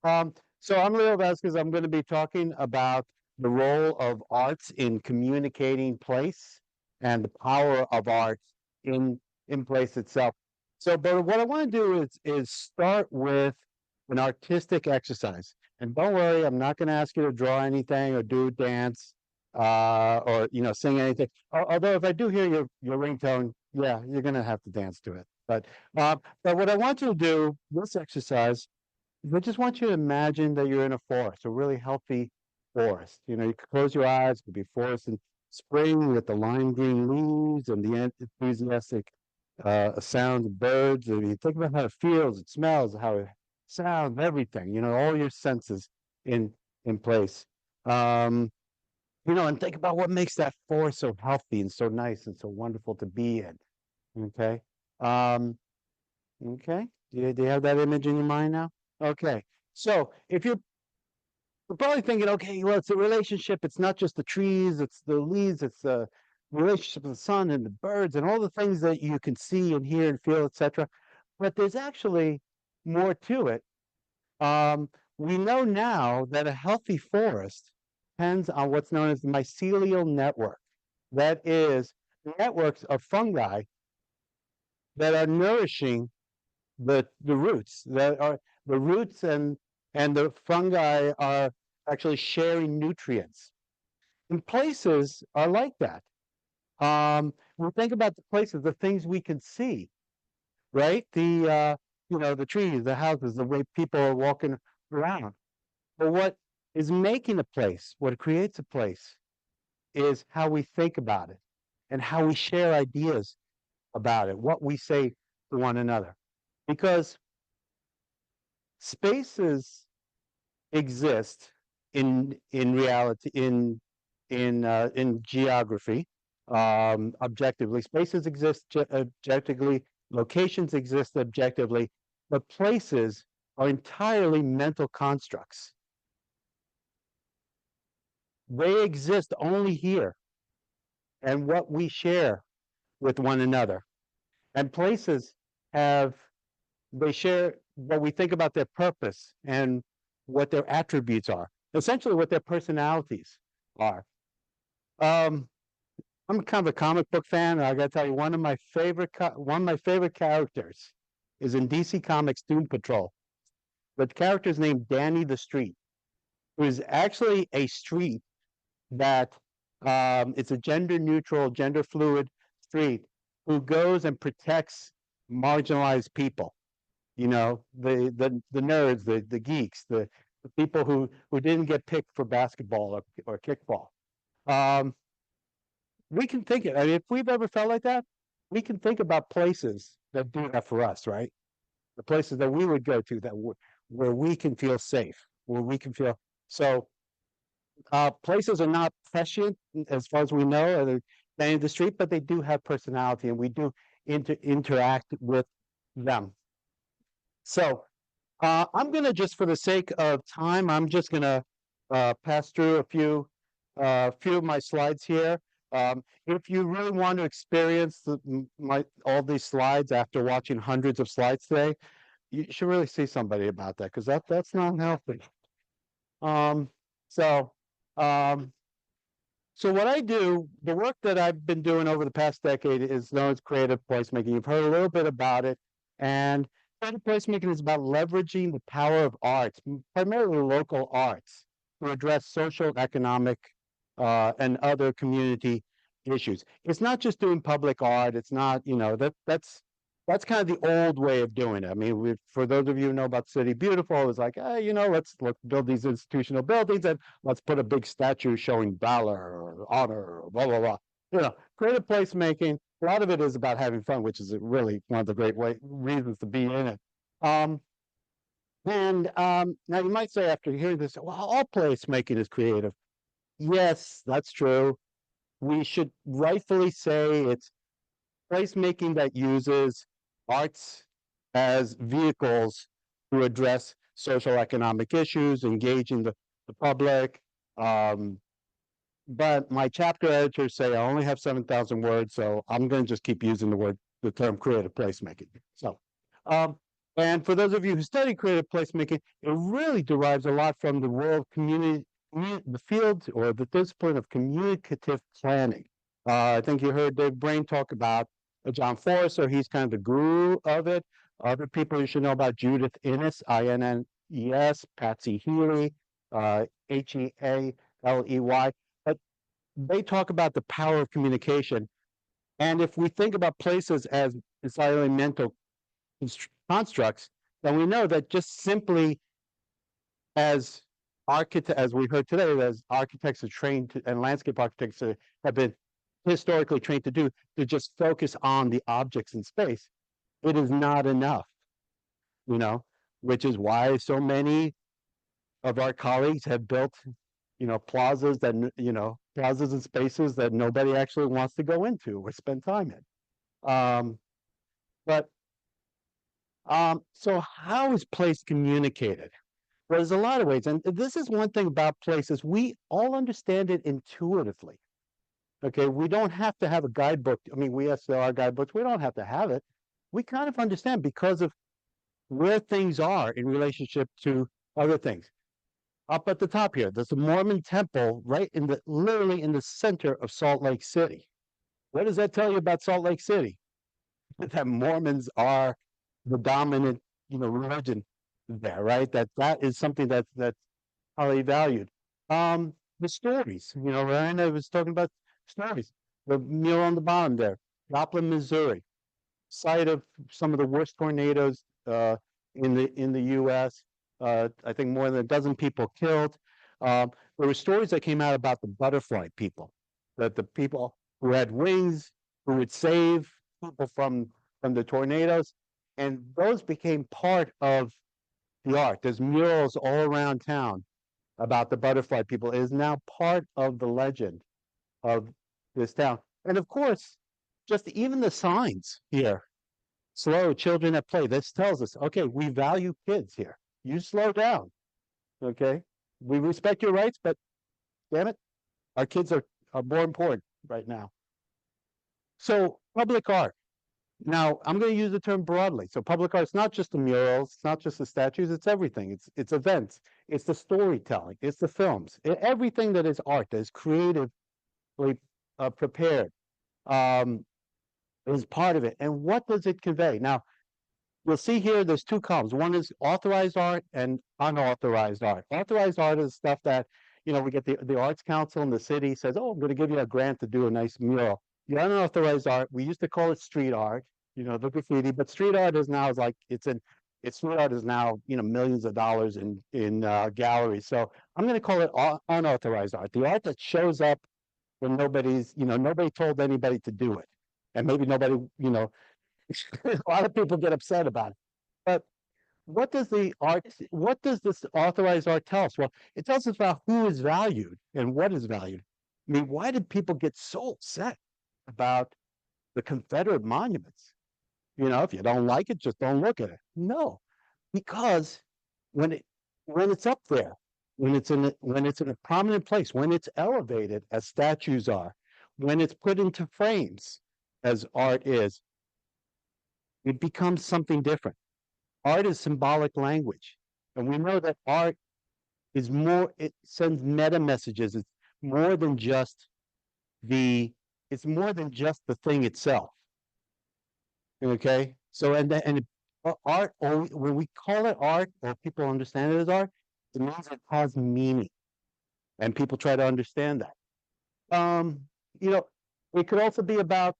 So I'm Leo Vazquez. I'm going to be talking about the role of arts in communicating place and the power of art in place itself. So, but what I want to do is start with an artistic exercise. And don't worry, I'm not going to ask you to draw anything or do a dance or sing anything. Although if I do hear your ringtone, yeah, you're going to have to dance to it. But what I want you to do this exercise, I just want you to imagine that you're in a forest, a really healthy forest. You could close your eyes, it could be forest in spring with the lime green leaves and the enthusiastic sounds of birds. I mean, think about how it feels, it smells, how it sounds, everything, all your senses in place. Um, and think about what makes that forest so healthy and so nice and so wonderful to be in. Okay. Um, okay. Do you have that image in your mind now? Okay. So if you're probably thinking, okay, well, it's a relationship. It's not just the trees, it's the leaves, it's the relationship of the sun and the birds and all the things that you can see and hear and feel, etc. But there's actually more to it. Um, we know now that a healthy forest depends on what's known as the mycelial network. That is networks of fungi that are nourishing the roots that are the roots and the fungi are actually sharing nutrients. And places are like that. We think about the places, the things we can see, right? The trees, the houses, the way people are walking around. But what is making a place, what creates a place, is how we think about it and how we share ideas about it, what we say to one another. Because spaces exist in reality in geography, objectively. Spaces exist objectively, locations exist objectively, but places are entirely mental constructs. They exist only here and what we share with one another. And places have they share what we think about their purpose and what their attributes are, essentially what their personalities are. Um, I'm kind of a comic book fan, and I got to tell you, one of my favorite characters is in DC Comics Doom Patrol. The character is named Danny the Street, who is actually a street that it's a gender neutral, gender fluid street who goes and protects marginalized people. The nerds, the geeks, the people who didn't get picked for basketball or kickball. Um, we can think it. I mean, if we've ever felt like that, we can think about places that do that for us, right? The places that we would go to where we can feel safe, where we can feel so. Places are not prescient as far as we know, in the street, but they do have personality, and we do interact with them. So I'm going to just, for the sake of time, I'm just going to pass through few of my slides here. If you really want to experience all these slides after watching hundreds of slides today, you should really see somebody about that because that's not healthy. Um, so, um, so what I do, the work that I've been doing over the past decade is known as creative placemaking. You've heard a little bit about it, and creative placemaking is about leveraging the power of arts, primarily local arts, to address social, economic, and other community issues. It's not just doing public art. It's not, that's kind of the old way of doing it. I mean, for those of you who know about City Beautiful, it's like, let's build these institutional buildings and let's put a big statue showing valor or honor or blah blah blah. Creative placemaking. A lot of it is about having fun, which is really one of the reasons to be in it. Um, and now you might say after hearing this, well, all placemaking is creative. Yes, that's true. We should rightfully say it's placemaking that uses arts as vehicles to address social economic issues, engaging the public. Um, but my chapter editors say I only have 7,000 words, so I'm going to just keep using the term creative placemaking. So, um, And for those of you who study creative placemaking, it really derives a lot from the role of the field or the discipline of communicative planning. I think you heard Dave Brain talk about John Forrester. He's kind of the guru of it. Other people you should know about: Judith Innes, Innes, Patsy Healy, Healey. But they talk about the power of communication. And if we think about places as entirely mental constructs, then we know that just simply as as we heard today, as architects are trained to, and landscape architects have been historically trained to do, to just focus on the objects in space, it is not enough, you know, which is why so many of our colleagues have built, plazas plazas and spaces that nobody actually wants to go into or spend time in. But so how is place communicated? Well, there's a lot of ways, and this is one thing about places. We all understand it intuitively. Okay, we don't have to have a guidebook. I mean, there are guidebooks. We don't have to have it. We kind of understand because of where things are in relationship to other things. Up at the top here, there's a Mormon temple right literally in the center of Salt Lake City. What does that tell you about Salt Lake City? That Mormons are the dominant, religion there, right? That is something that's highly valued. The stories, Ryan, I was talking about stories. The mural on the bottom there, Joplin, Missouri, site of some of the worst tornadoes in the U.S. I think more than a dozen people killed. There were stories that came out about the butterfly people, that the people who had wings, who would save people from the tornadoes, and those became part of the art. There's murals all around town about the butterfly people. It is now part of the legend of this town. And of course, just even the signs here, slow children at play. This tells us, okay, we value kids here. You slow down. Okay. We respect your rights, but damn it, our kids are more important right now. So public art. Now, I'm going to use the term broadly. So public art is not just the murals, it's not just the statues, it's everything. It's events, it's the storytelling, it's the films, everything that is art, that is creatively prepared, is part of it. And what does it convey? Now, you'll see here there's two columns. One is authorized art and unauthorized art. Authorized art is stuff that, we get the Arts Council in the city says, oh, I'm going to give you a grant to do a nice mural. The unauthorized art, we used to call it street art, the graffiti, but street art is now street art is now, millions of dollars in galleries. So I'm going to call it unauthorized art, the art that shows up when nobody told anybody to do it. And maybe nobody, a lot of people get upset about it. But what does this authorized art tell us? Well, it tells us about who is valued and what is valued. I mean, why did people get so upset about the Confederate monuments? If you don't like it, just don't look at it. No, because when it's up there, when it's in a prominent place, when it's elevated as statues are, when it's put into frames as art is, it becomes something different. Art is symbolic language, and we know that art is it sends meta messages. It's more than just the thing itself. Okay, so art, or when we call it art, or people understand it as art, it means it has meaning, and people try to understand that. It could also be about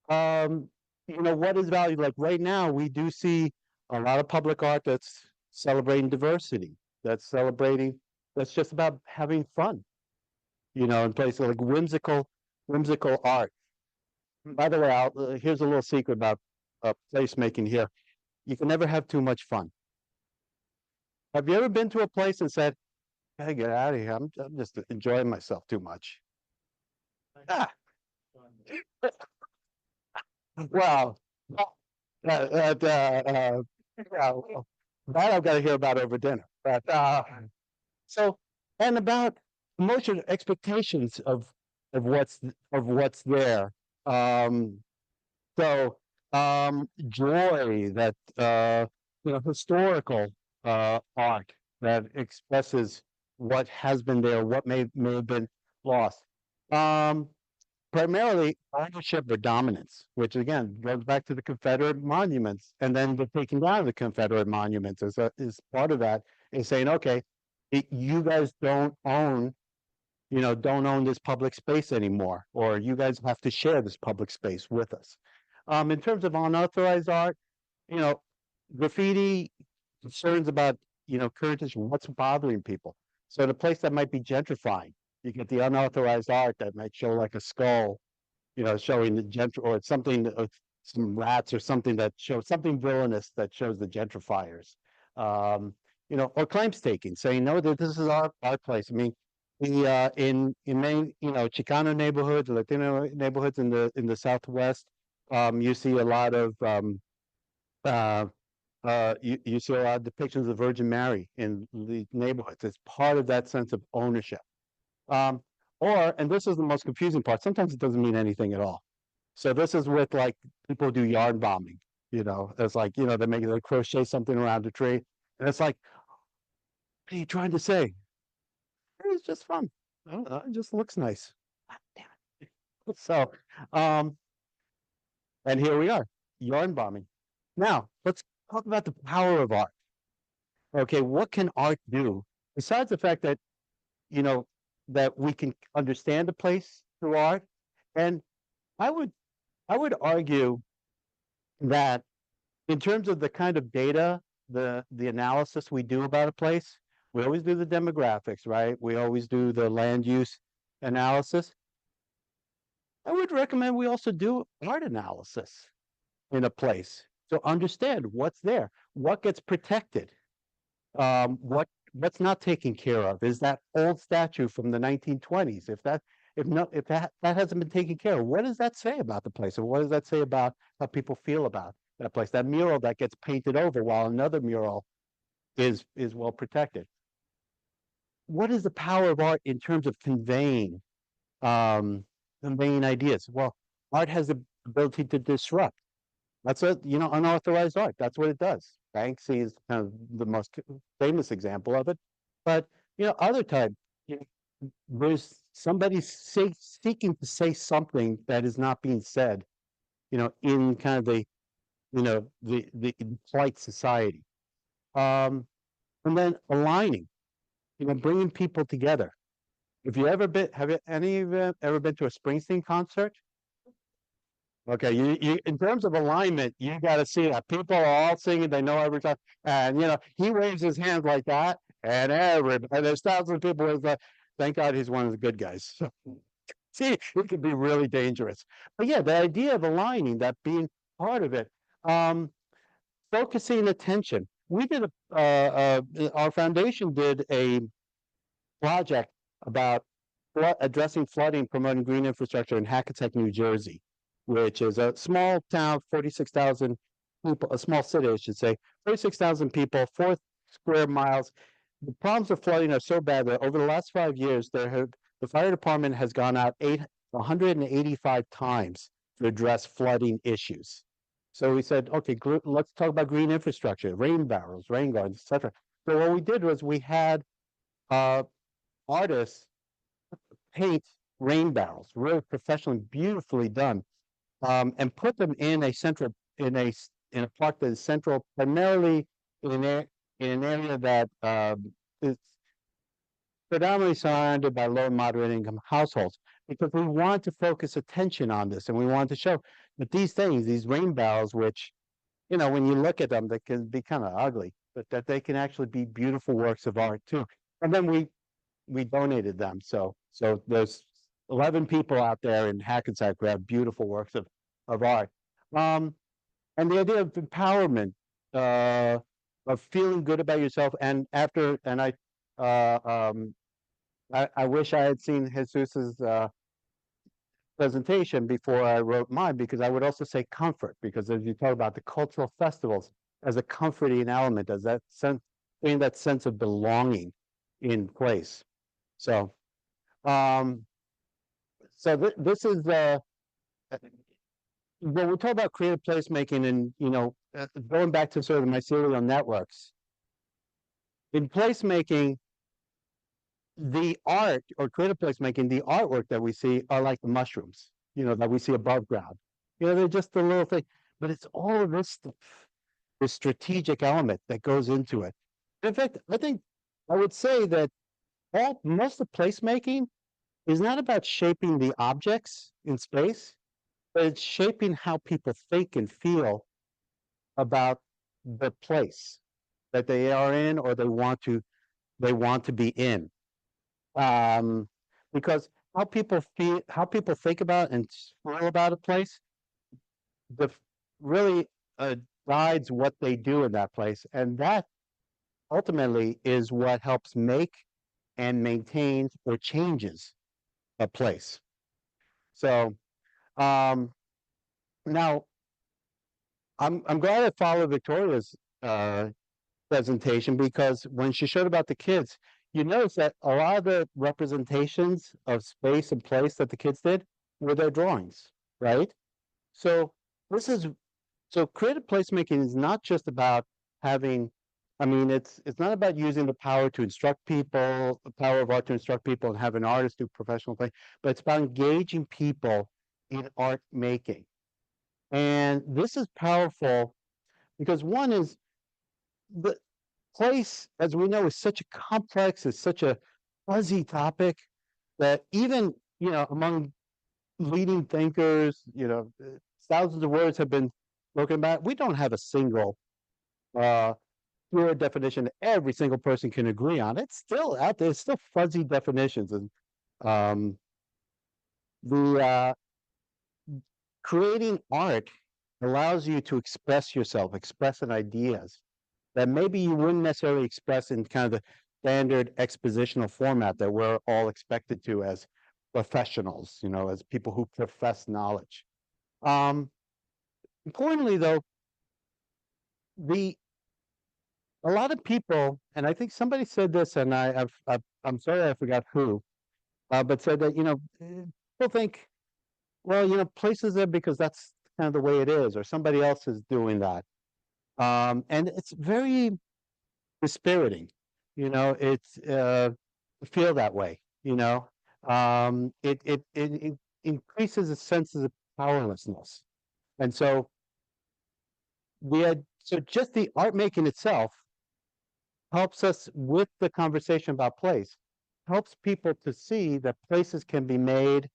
what is valued. Like right now, we do see a lot of public art that's celebrating diversity, that's just about having fun, in places like whimsical art. By the way, here's a little secret about placemaking here. You can never have too much fun. Have you ever been to a place and said, "Hey, get out of here. I'm just enjoying myself too much." Ah. Wow. Yeah, well, that I've got to hear about over dinner. But and about emotional expectations of what's there. So joy that historical art that expresses what has been there, what may have been lost. Um, Primarily ownership or dominance, which again goes back to the Confederate monuments, and then the taking down of the Confederate monuments is part of that. Is saying, okay, you guys don't own this public space anymore, or you guys have to share this public space with us. In terms of unauthorized art, you know, graffiti concerns about current issue, what's bothering people. So the place that might be gentrifying, you get the unauthorized art that might show like a skull, showing the or something, some rats or something that shows something villainous that shows the gentrifiers. Um, or claims taking, saying no, that this is our place. I mean, in many Chicano neighborhoods, Latino neighborhoods in the Southwest, you see a lot of uh, you see a lot of depictions of Virgin Mary in the neighborhoods. It's part of that sense of ownership. Um, and this is the most confusing part, sometimes it doesn't mean anything at all. So this is with like people who do yard bombing, it's like, they crochet something around a tree. And it's like, what are you trying to say? It's just fun. I don't know, it just looks nice. Ah, damn it. So, um, and here we are, yarn bombing. Now, let's talk about the power of art. Okay, what can art do? Besides the fact that, you know, that we can understand a place through art. And I would I would argue that in terms of the kind of data, the analysis we do about a place, we always do the demographics, right? We always do the land use analysis. I would recommend we also do art analysis in a place to understand what's there, what gets protected, what's not taken care of. Is that old statue from the 1920s? If that hasn't been taken care of, what does that say about the place? And what does that say about how people feel about that place? That mural that gets painted over while another mural is well protected. What is the power of art in terms of um, conveying ideas? Well, art has the ability to disrupt. That's unauthorized art. That's what it does. Banksy is kind of the most famous example of it. But other time, you know, there's somebody seeking to say something that is not being said. In kind of the polite society. Um, and then aligning. Bringing people together. If you ever been, have you, any of you ever been to a Springsteen concert? Okay, you in terms of alignment, you got to see that people are all singing, they know every time, and he waves his hands like that, and there's thousands of people who's like, thank God he's one of the good guys. So, see, it could be really dangerous. But yeah, the idea of aligning, that being part of it, um, focusing attention. We did our foundation did a project about addressing flooding, promoting green infrastructure in Hackensack, New Jersey, which is a small town, 46,000 people, a small city, I should say, 46,000 people, 4 square miles. The problems of flooding are so bad that over the last 5 years, the fire department has gone out 185 times to address flooding issues. So we said, okay, let's talk about green infrastructure, rain barrels, rain gardens, etc. So what we did was we had uh, artists paint rain barrels, really professionally, beautifully done, and put them in a central in a park that is central, primarily in in an area that is predominantly surrounded by low and moderate income households, because we want to focus attention on this, and we want to show that these things, these rain barrels, which when you look at them, they can be kind of ugly, but that they can actually be beautiful works of art too. And then we donated them. So there's 11 people out there in Hackensack who have beautiful works of art. Um, and the idea of empowerment, of feeling good about yourself. And uh, um, I wish I had seen Jesus's presentation before I wrote mine, because I would also say comfort, because as you talk about the cultural festivals as a comforting element, as that sense, in that sense of belonging in place. So, um, this is when we talk about creative placemaking and, going back to sort of the mycelial networks, in placemaking, the art or creative placemaking, the artwork that we see are like the mushrooms, that we see above ground. They're just a little thing, but it's all of this stuff, the strategic element that goes into it. In fact, I think I would say that most of placemaking is not about shaping the objects in space, but it's shaping how people think and feel about the place that they are in or they want to be in. Um, because how people think about and feel about a place, the really uh, guides what they do in that place, and that ultimately is what helps make and maintains or changes a place. So um, now I'm glad I followed Victoria's uh, presentation, because when she showed about the kids, you notice that a lot of the representations of space and place that the kids did were their drawings, right? So this is so creative placemaking is not just about having, I mean, it's not about using the power to instruct people, the power of art to instruct people and have an artist do professional play, but it's about engaging people in art making. And this is powerful because one is the place, as we know, is such a complex, is such a fuzzy topic that even, among leading thinkers, thousands of words have been spoken about. We don't have a single uh, pure definition that every single person can agree on. It's still out there. It's still fuzzy definitions, and um, the creating art allows you to express yourself, express an ideas that maybe you wouldn't necessarily express in kind of the standard expositional format that we're all expected to as professionals, as people who profess knowledge. Um, Importantly, though, the a lot of people, and I think somebody said this, and I'm sorry I forgot who, but said that people think, well, places there because that's kind of the way it is, or somebody else is doing that, and it's very dispiriting. It's feel that way. It increases a sense of powerlessness, and so just the art making itself helps us with the conversation about place, helps people to see that places can be made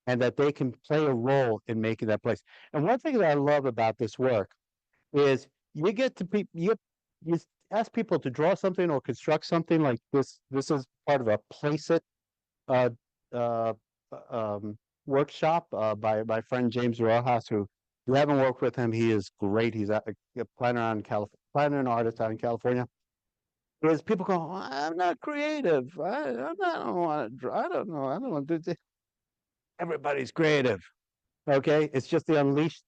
and that they can play a role in making that place. And one thing that I love about this work is you get to you ask people to draw something or construct something like this. This is part of a place it uh, uh, workshop by my friend James Rojas, who if you haven't worked with him, he is great. He's a planner and artist out in California. Whereas people go, I'm not creative. I don't want to draw. I don't know. I don't want to do this. Everybody's creative. Okay. It's just the unleashed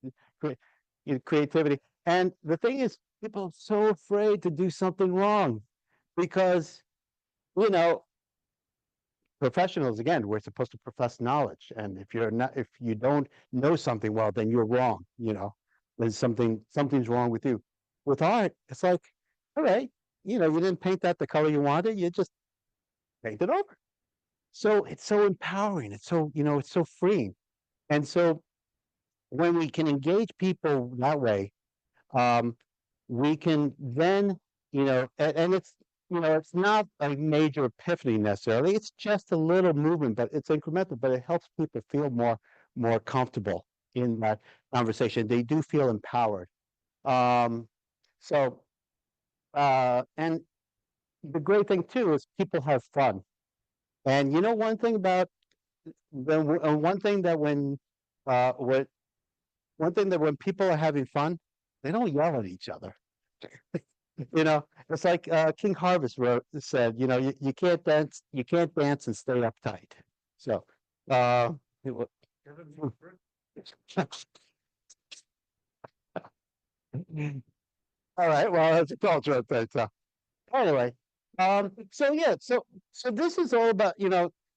creativity. And the thing is, people are so afraid to do something wrong because, you know, professionals, again, we're supposed to profess knowledge. And if you don't know something well, then you're wrong. Then something's wrong with you. With art, it's like, all right, you didn't paint that the color you wanted. You just paint it over. So it's so empowering. It's so freeing. And so when we can engage people that way, um, we can then, and it's not a major epiphany necessarily. It's just a little movement, but it's incremental, but it helps people feel more comfortable in that conversation. They do feel empowered. Um, so, and the great thing too is people have fun. And one thing about one thing that what one thing that when people are having fun, they don't yell at each other. It's like King Harvest said, you can't dance and stay uptight. So, uh, all right, well, that's a cultural thing. So anyway, so yeah, so this is all about,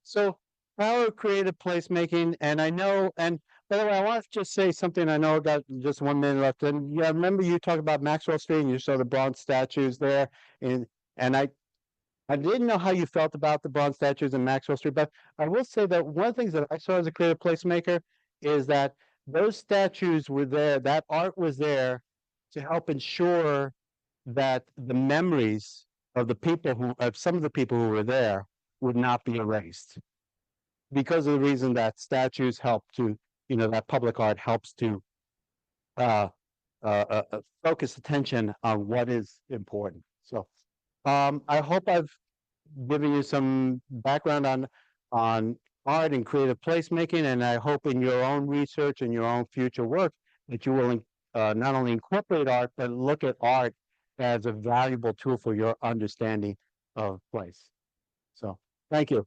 so power of creative placemaking, and I know, and By the way, I want to just say something. I know I got just 1 minute left. And yeah, I remember you talked about Maxwell Street and you saw the bronze statues there. And and I didn't know how you felt about the bronze statues in Maxwell Street, but I will say that one of the things that I saw as a creative placemaker is that those statues were there, that art was there to help ensure that the memories of the people who, of some of the people who were there would not be erased. Because of the reason that statues help to, that public art helps to uh, focus attention on what is important. So I hope I've given you some background on art and creative placemaking, and I hope in your own research and your own future work that you will not only incorporate art, but look at art as a valuable tool for your understanding of place. So thank you.